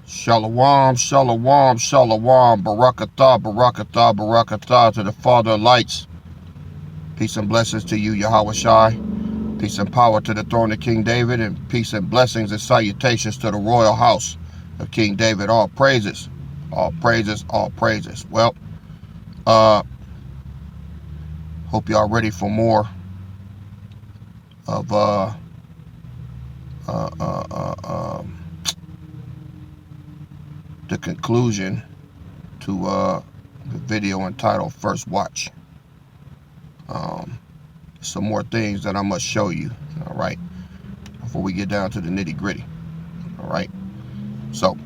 Shalom, shalom, shalom, barakatah, barakatah, barakatah to the Father of lights. Peace and blessings to you, Yahweh Shai. Peace and power to the throne of King David, and peace and blessings and salutations to the royal house of King David. All praises, all praises, all praises. Well, hope y'all ready for more of the conclusion to the video entitled First Watch. Some more things that I must show you, all right, before we get down to the nitty gritty. All right, so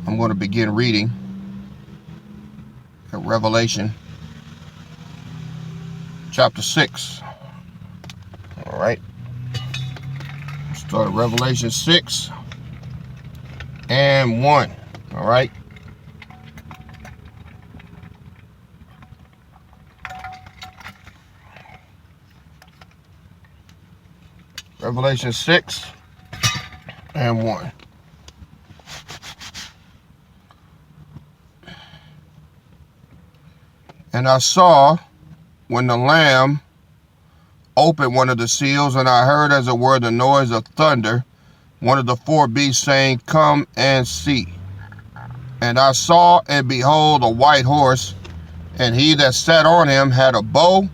I'm going to begin reading at Revelation chapter 6. All right, start at Revelation 6 and 1. All right. Revelation 6 and 1. And I saw when the Lamb opened one of the seals, and I heard as it were the noise of thunder, one of the four beasts saying, Come and see. And I saw, and behold, a white horse, and he that sat on him had a bow,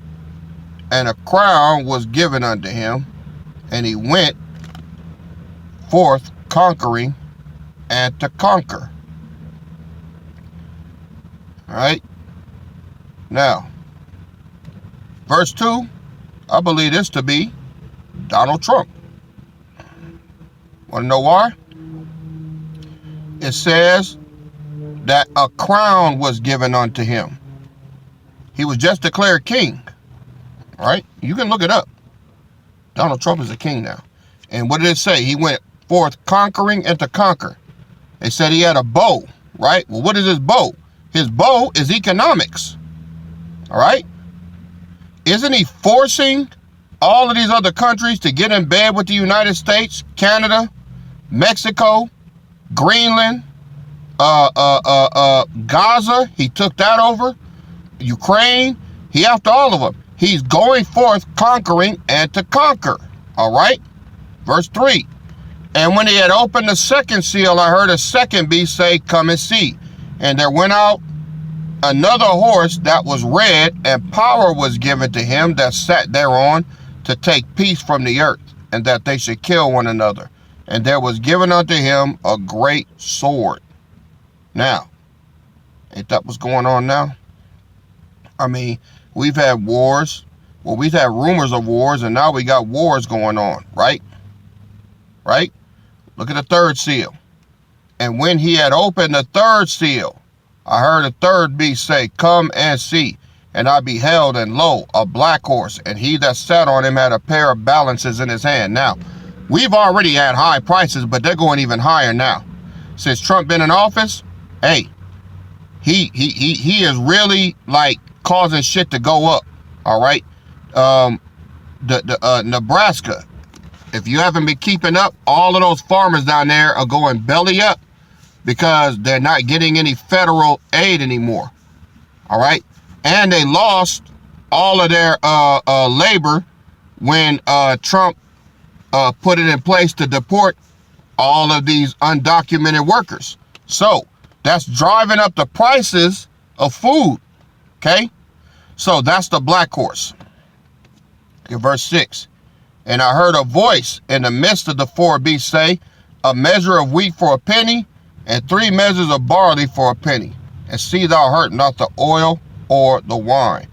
and a crown was given unto him, and he went forth conquering and to conquer. All right. Now, verse 2, I believe this to be Donald Trump. Want to know why? It says that a crown was given unto him. He was just declared king. All right. You can look it up. Donald Trump is a king now. And what did it say? He went forth conquering and to conquer. They said he had a bow, right? Well, what is his bow? His bow is economics. All right? Isn't he forcing all of these other countries to get in bed with the United States, Canada, Mexico, Greenland, Gaza? He took that over. Ukraine. He after all of them. He's going forth conquering and to conquer. All right. Verse 3. And when he had opened the second seal, I heard a second beast say, Come and see. And there went out another horse that was red, and power was given to him that sat thereon to take peace from the earth, and that they should kill one another. And there was given unto him a great sword. Now, ain't that what's going on now? I mean, we've had wars. Well, we've had rumors of wars, and now we got wars going on, right? Right? Look at the third seal. And when he had opened the third seal, I heard a third beast say, Come and see. And I beheld, and lo, a black horse, and he that sat on him had a pair of balances in his hand. Now, we've already had high prices, but they're going even higher now. Since Trump been in office, hey, he is really like causing shit to go up. All right. Nebraska, if you haven't been keeping up, all of those farmers down there are going belly up because they're not getting any federal aid anymore. All right. And they lost all of their labor when Trump put it in place to deport all of these undocumented workers. So that's driving up the prices of food. Okay. So that's the black horse. In verse 6, and I heard a voice in the midst of the four beasts say, A measure of wheat for a penny, and 3 measures of barley for a penny. And see thou hurt not the oil or the wine.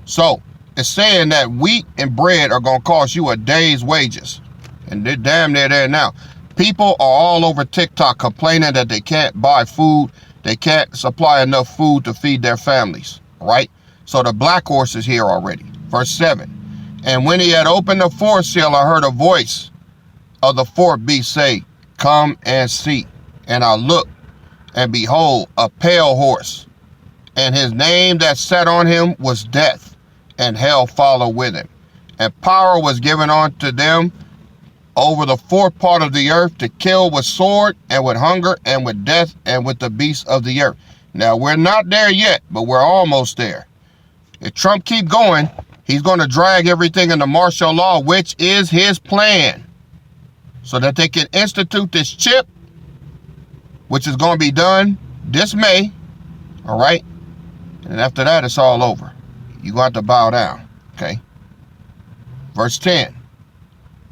So it's saying that wheat and bread are going to cost you a day's wages. And they're damn near there now. People are all over TikTok complaining that they can't buy food. They can't supply enough food to feed their families. Right? So the black horse is here already. Verse 7. And when he had opened the fourth seal, I heard a voice of the fourth beast say, Come and see. And I looked, and behold, a pale horse. And his name that sat on him was Death, and hell followed with him. And power was given unto them over the fourth part of the earth to kill with sword and with hunger and with death and with the beasts of the earth. Now, we're not there yet, but we're almost there. If Trump keep going, he's going to drag everything into martial law, which is his plan, so that they can institute this chip, which is going to be done this May, all right? And after that, it's all over. You're going to have to bow down, okay? Verse 10.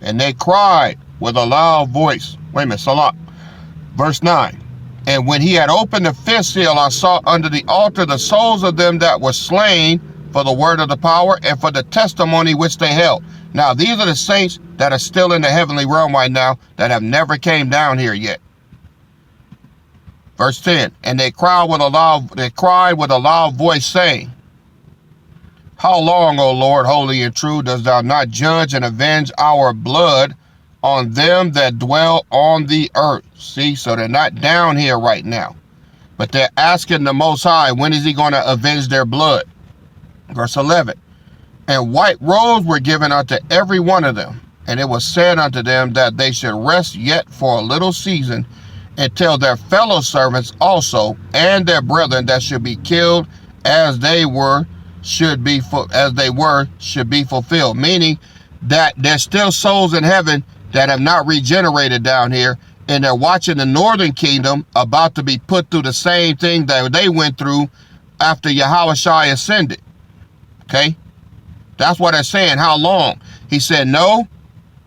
And they cried with a loud voice. Wait a minute, Salah. Verse 9. And when he had opened the fifth seal, I saw under the altar the souls of them that were slain for the word of the power and for the testimony which they held. Now, these are the saints that are still in the heavenly realm right now that have never came down here yet. Verse 10. And they cried with a loud voice, saying, How long, O Lord, holy and true, dost thou not judge and avenge our blood on them that dwell on the earth? See, so they're not down here right now, but they're asking the Most High, when is he going to avenge their blood? Verse 11. And white robes were given unto every one of them, and it was said unto them that they should rest yet for a little season, until their fellow servants also and their brethren that should be killed as they were should be fulfilled. Meaning that there's still souls in heaven that have not regenerated down here, and they're watching the northern kingdom about to be put through the same thing that they went through after Yahushua ascended. Okay, that's what they're saying. How long? He said, no,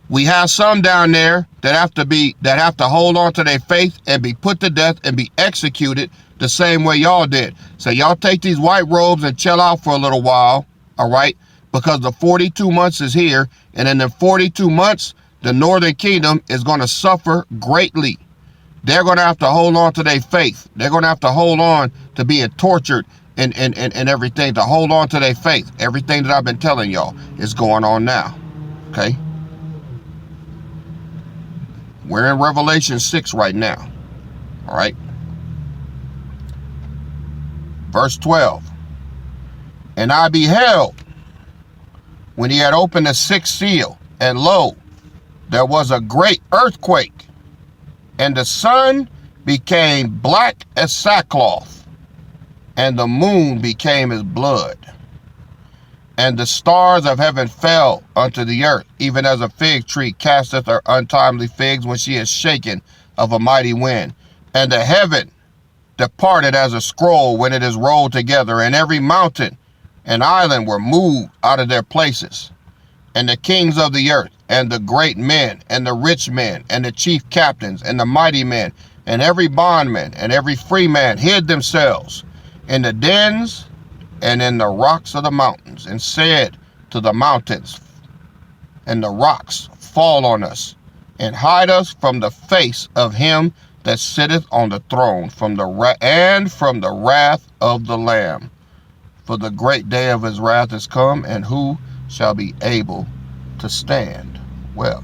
we have some down there that have to hold on to their faith and be put to death and be executed the same way y'all did. So y'all take these white robes and chill out for a little while, all right? Because the 42 months is here, and in the 42 months, the northern kingdom is going to suffer greatly. They're going to have to hold on to their faith. They're going to have to hold on to being tortured and everything, to hold on to their faith. Everything that I've been telling y'all is going on now, okay? We're in Revelation 6 right now, all right? Verse 12. And I beheld, when he had opened the sixth seal, and lo, there was a great earthquake, and the sun became black as sackcloth, and the moon became as blood, and the stars of heaven fell unto the earth, even as a fig tree casteth her untimely figs when she is shaken of a mighty wind. And the heaven departed as a scroll when it is rolled together, and every mountain and island were moved out of their places. And the kings of the earth, and the great men, and the rich men, and the chief captains, and the mighty men, and every bondman, and every free man hid themselves in the dens and in the rocks of the mountains, and said to the mountains and the rocks, fall on us, and hide us from the face of him that sitteth on the throne, from the wrath of the Lamb. For the great day of his wrath is come, and who shall be able to stand? Well,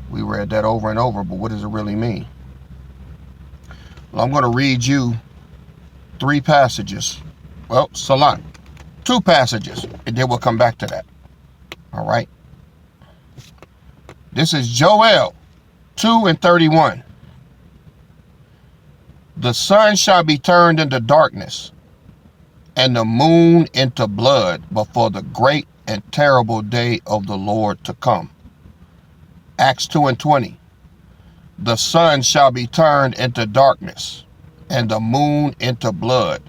we read that over and over, but what does it really mean? Well, I'm going to read you 3 passages. Well, Salah, 2 passages, and then we'll come back to that. All right. This is Joel 2:31. The sun shall be turned into darkness, and the moon into blood, before the great and terrible day of the Lord to come. Acts 2:20. The sun shall be turned into darkness, and the moon into blood,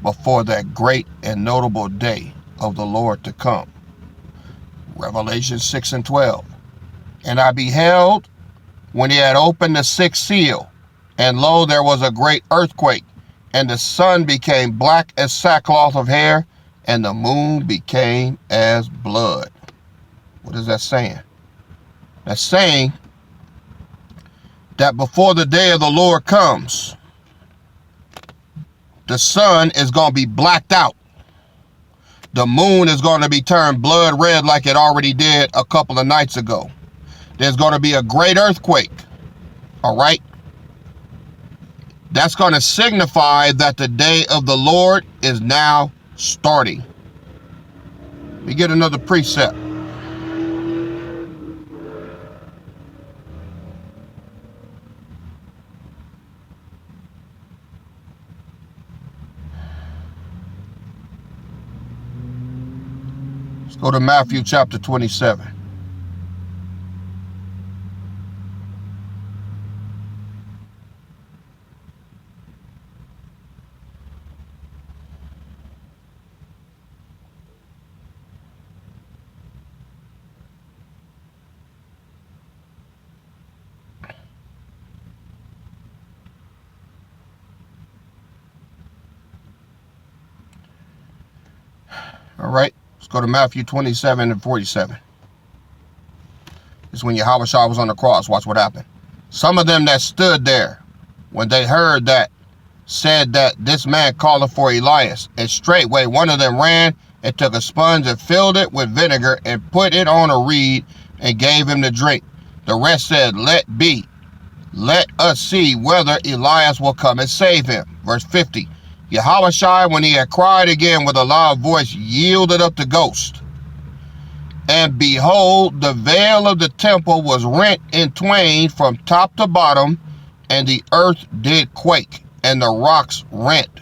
before that great and notable day of the Lord to come. Revelation 6:12. And I beheld, when he had opened the sixth seal, and lo, there was a great earthquake, and the sun became black as sackcloth of hair, and the moon became as blood. What is that saying? That's saying that before the day of the Lord comes, the sun is going to be blacked out. The moon is going to be turned blood red like it already did a couple of nights ago. There's going to be a great earthquake. All right? That's going to signify that the day of the Lord is now starting. We get another precept. Go to Matthew chapter 27. All right, let's go to Matthew 27 and 47. This is when Yahweh Shah was on the cross. Watch what happened. Some of them that stood there, when they heard that, said that this man calleth for Elias. And straightway one of them ran and took a sponge and filled it with vinegar and put it on a reed and gave him to drink. The rest said, let be. Let us see whether Elias will come and save him. Verse 50. Yahweh Shai, when he had cried again with a loud voice, yielded up the ghost. And behold, the veil of the temple was rent in twain from top to bottom, and the earth did quake, and the rocks rent,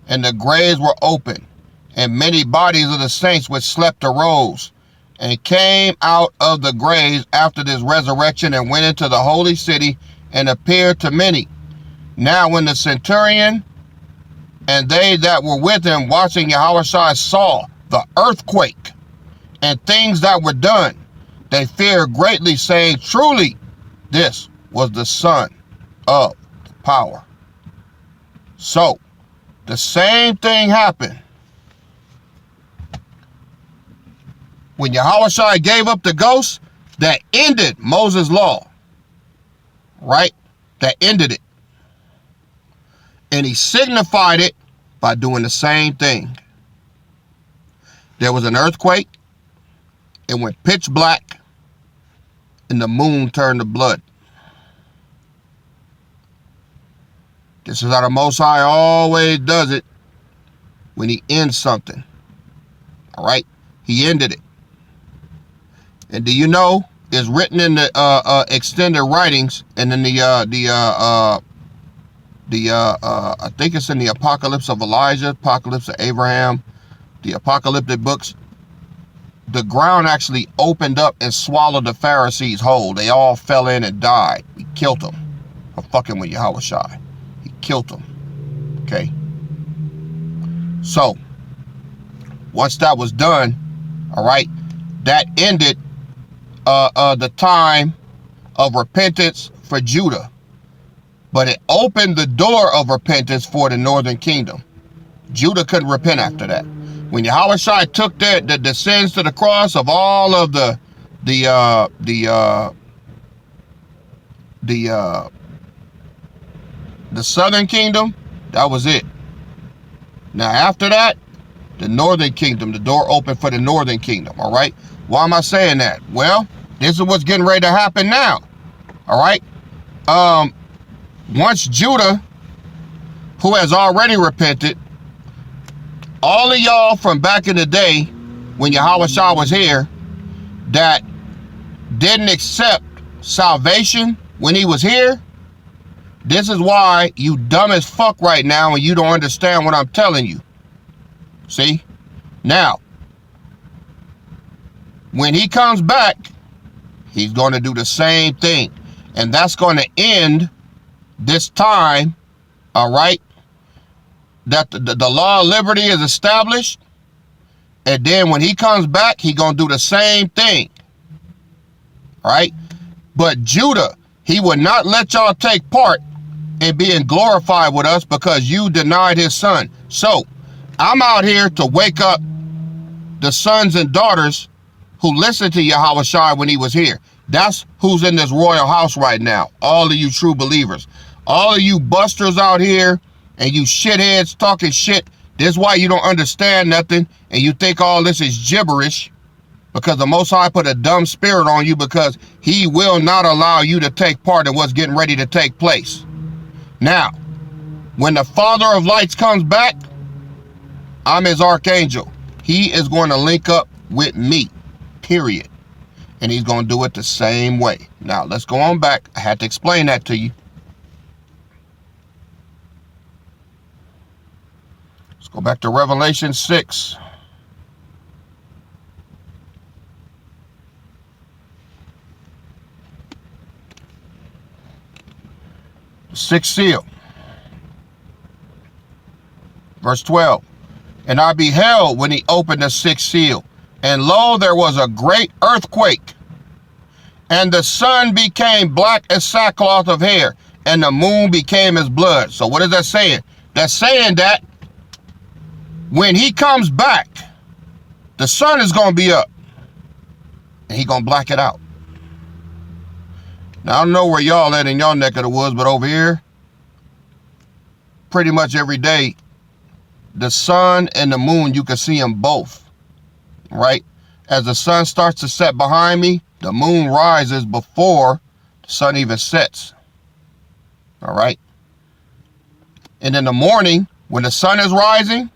and the graves were open, and many bodies of the saints which slept arose, and came out of the graves after this resurrection, and went into the holy city, and appeared to many. Now when the centurion and they that were with him watching Yahushua saw the earthquake and things that were done, they feared greatly, saying, truly, this was the Son of the Power. So, the same thing happened. When Yahushua gave up the ghost, that ended Moses' law. Right? That ended it. And he signified it by doing the same thing. There was an earthquake. It went pitch black. And the moon turned to blood. This is how the Most High always does it when he ends something. All right? He ended it. And do you know, it's written in the extended writings and in I think it's in the Apocalypse of Elijah, Apocalypse of Abraham, the apocalyptic books. The ground actually opened up and swallowed the Pharisees whole. They all fell in and died. He killed them for fucking with Yahushua. He killed them. Okay. So, once that was done, all right, that ended the time of repentance for Judah. But it opened the door of repentance for the northern kingdom. Judah couldn't repent after that. When Yahushua took the sins to the cross of all of the southern kingdom, that was it. Now after that, the northern kingdom, the door opened for the northern kingdom, all right? Why am I saying that? Well, this is what's getting ready to happen now, all right? Once Judah, who has already repented, all of y'all from back in the day when Yahushua was here that didn't accept salvation when he was here, this is why you dumb as fuck right now and you don't understand what I'm telling you. See? Now, when he comes back, he's going to do the same thing. And that's going to end this time, all right, that the law of liberty is established. And then when he comes back, he's going to do the same thing. All right? But Judah, he would not let y'all take part in being glorified with us because you denied his son. So, I'm out here to wake up the sons and daughters who listened to Yahushua when he was here. That's who's in this royal house right now. All of you true believers. All of you busters out here and you shitheads talking shit. This is why you don't understand nothing and you think all this is gibberish, because the Most High put a dumb spirit on you because he will not allow you to take part in what's getting ready to take place. Now, when the Father of Lights comes back, I'm his archangel. He is going to link up with me, period. And he's going to do it the same way. Now, let's go on back. I had to explain that to you. Let's go back to Revelation 6. Sixth seal. Verse 12. And I beheld when he opened the sixth seal, and lo, there was a great earthquake, and the sun became black as sackcloth of hair, and the moon became as blood. So what is that saying? That's saying that when he comes back, the sun is going to be up, and he's going to black it out. Now, I don't know where y'all at in y'all neck of the woods, but over here, pretty much every day, the sun and the moon, you can see them both, right? As the sun starts to set behind me, the moon rises before the sun even sets, all right? And in the morning, when the sun is rising,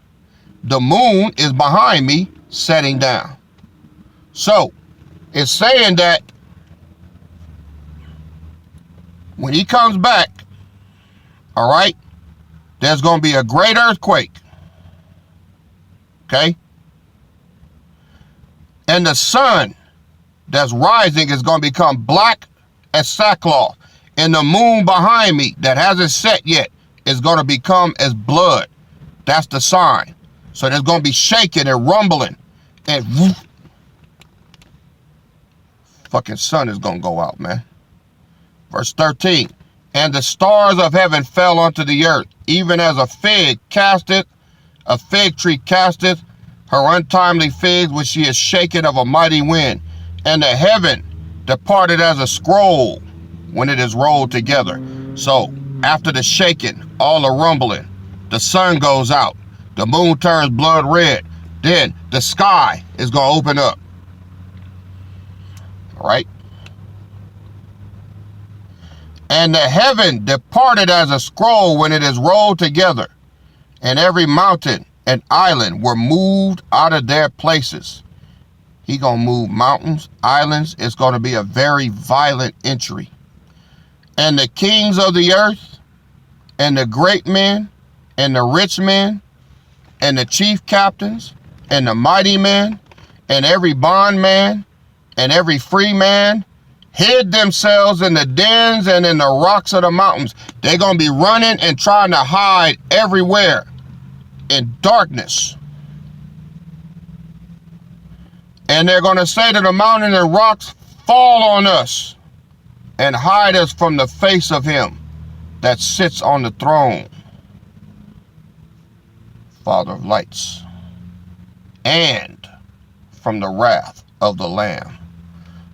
the moon is behind me, setting down. So, it's saying that when he comes back, all right, there's going to be a great earthquake. Okay? And the sun that's rising is going to become black as sackcloth. And the moon behind me that hasn't set yet is going to become as blood. That's the sign. So there's going to be shaking and rumbling. And whoop, fucking sun is going to go out, man. Verse 13. And the stars of heaven fell unto the earth, even as a fig tree casteth her untimely figs, which she is shaken of a mighty wind. And the heaven departed as a scroll when it is rolled together. So after the shaking, all the rumbling, the sun goes out, the moon turns blood red, then the sky is going to open up. All right? And the heaven departed as a scroll when it is rolled together, and every mountain and island were moved out of their places. He gonna move mountains, islands. It's gonna be a very violent entry. And the kings of the earth, and the great men, and the rich men, and the chief captains, and the mighty men, and every bondman, and every free man, hid themselves in the dens and in the rocks of the mountains. They're gonna be running and trying to hide everywhere in darkness. And they're going to say to the mountain and rocks, fall on us and hide us from the face of him that sits on the throne, Father of lights, and from the wrath of the Lamb.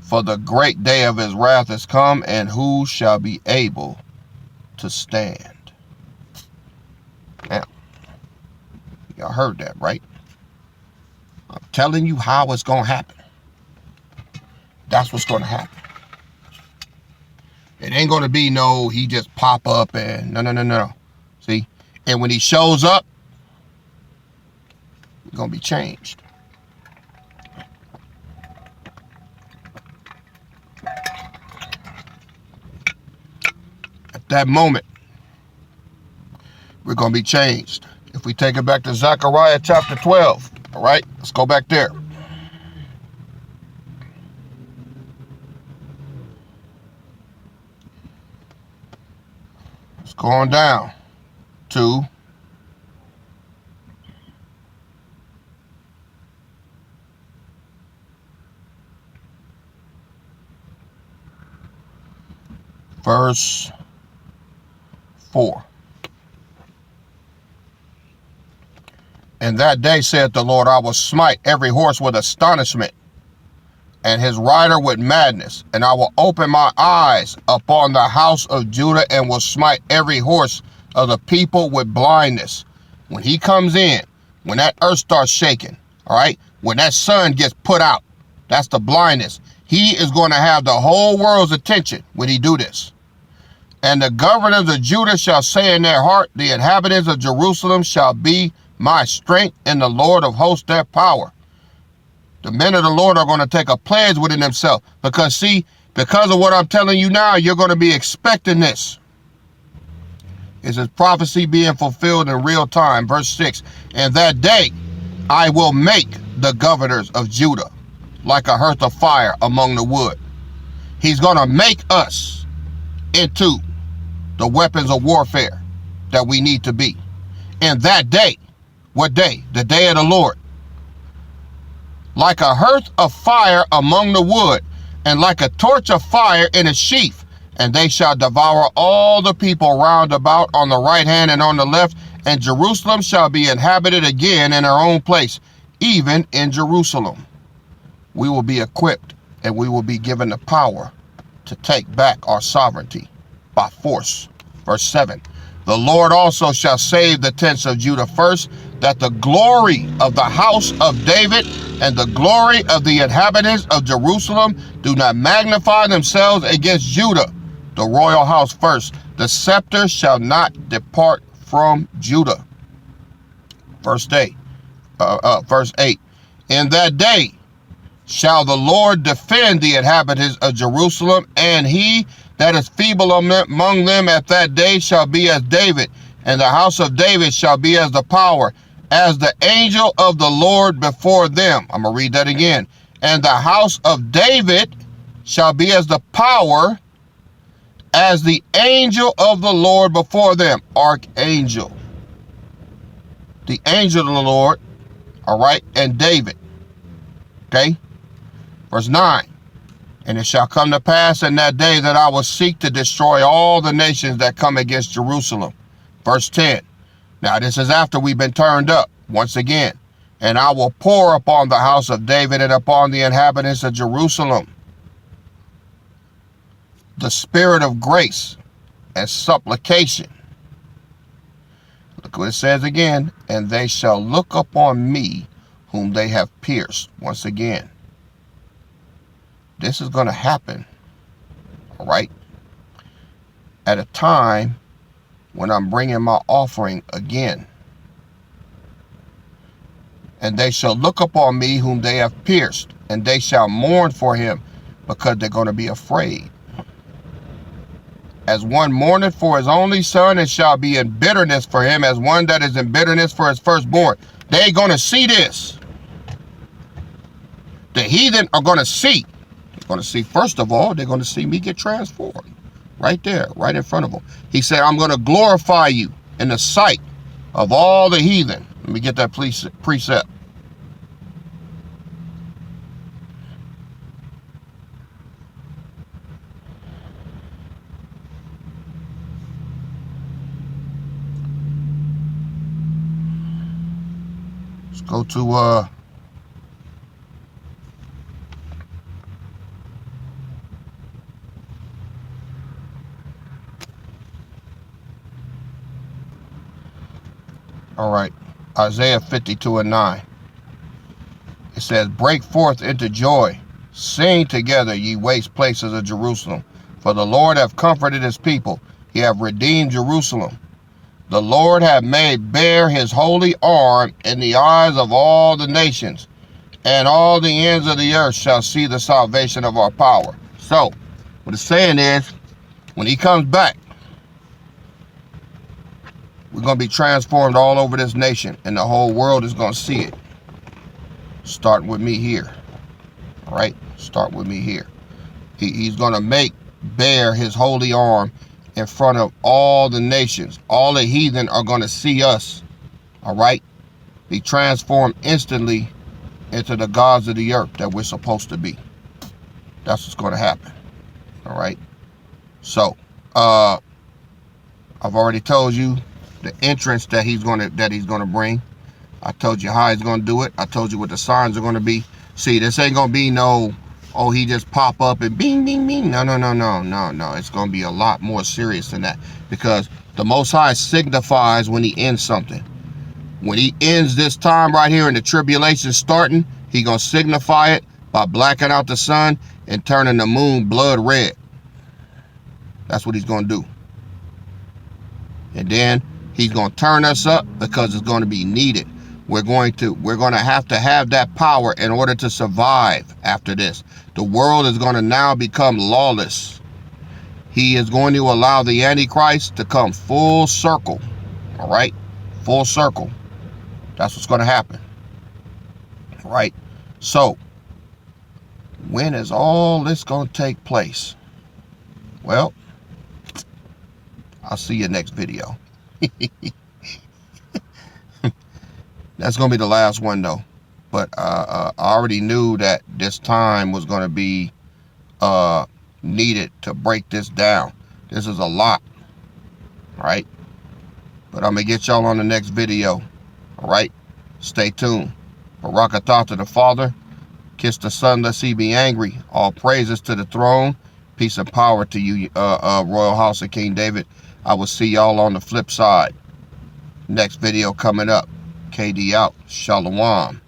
For the great day of his wrath is come, and who shall be able to stand? Now, y'all heard that, right? I'm telling you how it's going to happen. That's what's going to happen. It ain't going to be no, he just pop up and no. See? And when he shows up, it's going to be changed. At that moment, we're going to be changed. If we take it back to Zechariah chapter 12, all right, let's go back there. It's going down to verse 4. And that day, saith the Lord, I will smite every horse with astonishment, and his rider with madness. And I will open my eyes upon the house of Judah, and will smite every horse of the people with blindness. When he comes in, when that earth starts shaking, all right, when that sun gets put out, that's the blindness. He is going to have the whole world's attention when he do this. And the governors of Judah shall say in their heart, the inhabitants of Jerusalem shall be my strength, and the Lord of hosts their power. The men of the Lord are going to take a pledge within themselves, because see, because of what I'm telling you now, you're going to be expecting this. It's a prophecy being fulfilled in real time. Verse 6, and that day I will make the governors of Judah like a hearth of fire among the wood. He's going to make us into the weapons of warfare that we need to be. In that day, what day? The day of the Lord. Like a hearth of fire among the wood, and like a torch of fire in a sheaf. And they shall devour all the people round about on the right hand and on the left, and Jerusalem shall be inhabited again in her own place, even in Jerusalem. We will be equipped, and we will be given the power to take back our sovereignty by force. Verse 7. The Lord also shall save the tents of Judah first, that the glory of the house of David and the glory of the inhabitants of Jerusalem do not magnify themselves against Judah, the royal house first. The scepter shall not depart from Judah. Verse 8. In that day shall the Lord defend the inhabitants of Jerusalem, and he that is feeble among them at that day shall be as David, and the house of David shall be as the power, as the angel of the Lord before them. I'm going to read that again. And the house of David shall be as the power, as the angel of the Lord before them. Archangel. The angel of the Lord, all right, and David. Okay? Verse 9. And it shall come to pass in that day that I will seek to destroy all the nations that come against Jerusalem. Verse 10. Now this is after we've been turned up once again. And I will pour upon the house of David and upon the inhabitants of Jerusalem the spirit of grace and supplication. Look what it says again. And they shall look upon me whom they have pierced. Once again. This is going to happen, all right, at a time when I'm bringing my offering again. And they shall look upon me whom they have pierced, and they shall mourn for him, because they're going to be afraid. As one mourneth for his only son, and shall be in bitterness for him, as one that is in bitterness for his firstborn. They're going to see this. The heathen are going to see. Going to see, first of all, they're going to see me get transformed right there, right in front of them. He said, I'm going to glorify you in the sight of all the heathen. Let me get that precept. Let's go to all right, Isaiah 52:9. It says, break forth into joy, sing together, ye waste places of Jerusalem. For the Lord hath comforted his people, he hath redeemed Jerusalem. The Lord hath made bare his holy arm in the eyes of all the nations, and all the ends of the earth shall see the salvation of our power. So, what it's saying is, when he comes back, we're going to be transformed all over this nation, and the whole world is going to see it. Starting with me here. All right? Start with me here. He's going to make bare his holy arm in front of all the nations. All the heathen are going to see us. All right? Be transformed instantly into the gods of the earth that we're supposed to be. That's what's going to happen. All right? So, I've already told you the entrance that he's going to bring. I told you how he's going to do it. I told you what the signs are going to be. See, this ain't going to be no, oh, he just pop up and bing, bing, bing. No. It's going to be a lot more serious than that, because the Most High signifies when he ends something. When he ends this time right here in the tribulation starting, he going to signify it by blacking out the sun and turning the moon blood red. That's what he's going to do. And then he's going to turn us up, because it's going to be needed. We're going to have that power in order to survive after this. The world is going to now become lawless. He is going to allow the Antichrist to come full circle. All right? Full circle. That's what's going to happen. All right? So, when is all this going to take place? Well, I'll see you next video. That's going to be the last one, though. But I already knew that this time was going to be needed to break this down. This is a lot, right? But I'm going to get y'all on the next video, all right? Stay tuned. Barakatah to the Father. Kiss the Son, lest he be angry. All praises to the throne. Peace and power to you, Royal House of King David. I will see y'all on the flip side. Next video coming up. KD out. Shalom.